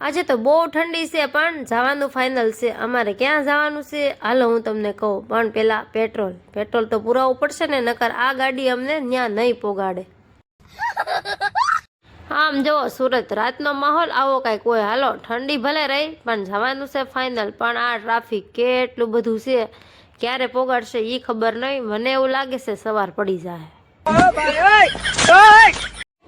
આજે તો બહુ ઠંડી છે પણ જવાનું ફાઇનલ છે। અમારે ક્યાં જવાનું છે હાલો હું તમને કહું, પણ પેલા પેટ્રોલ તો પુરાવવું પડશે ને, નકર આ ગાડી અમને ન્યા નહીં પોગાડે। આમ જો સુરત રાતનો માહોલ આવો કાંઈક હોય। હાલો ઠંડી ભલે રહી પણ જવાનું છે ફાઇનલ। પણ આ ટ્રાફિક કેટલું બધું છે, ક્યારે પોગાડશે એ ખબર નહીં। મને એવું લાગે છે સવાર પડી જાય।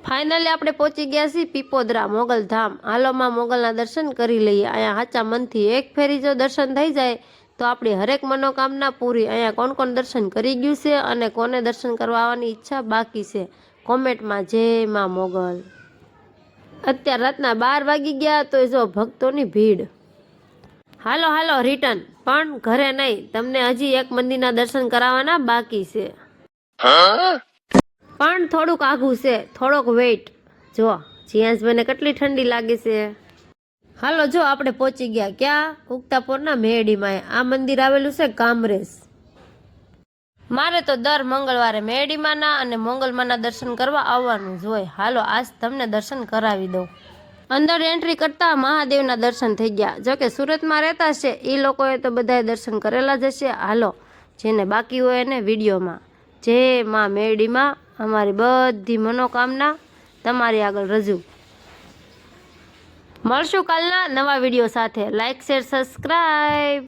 ફાઇનલી આપણે પહોંચી ગયા છીએ પીપોદરા મોગલધામ। હાલો માં મોગલના દર્શન કરી લઈએ। અહીંયા સાચા મનથી એક ફેરી જો દર્શન થઈ જાય તો આપણી હરેક મનોકામના પૂરી। અહીંયા કોણ કોણ દર્શન કરી ગયું છે અને કોને દર્શન કરવા આવવાની ઈચ્છા બાકી છે, કોમેન્ટમાં જય માં મોગલ। અત્યારે રાતના 12 વાગી ગયા તો જો ભક્તોની ભીડ। હાલો રિટર્ન, પણ ઘરે નહીં, તમને હજી એક મંદિરના દર્શન કરાવવાના બાકી છે, પણ થોડુંક આઘું છે, થોડોક વેઇટ। જો જીયાસભાઈને કેટલી ઠંડી લાગે છે। હાલો જો આપણે પહોંચી ગયા ક્યાં, ઉગતાપોરના મેરડીમાં। આ મંદિર આવેલું છે કામરેજ। મારે તો દર મંગળવારે મેરડીમાંના અને મોગલમાંના દર્શન કરવા આવવાનું જ હોય। હાલો આજ તમને દર્શન કરાવી દઉં। અંદર એન્ટ્રી કરતા મહાદેવના દર્શન થઈ ગયા। જોકે સુરતમાં રહેતા છે એ લોકોએ તો બધાએ દર્શન કરેલા જ હશે। હાલો જેને બાકી હોય એને વિડીયોમાં જય માં મેરડીમાં અમારી બધી મનોકામના તમારી આગળ રજૂ। મળશું કાલના નવા વિડીયો સાથે। Like share subscribe.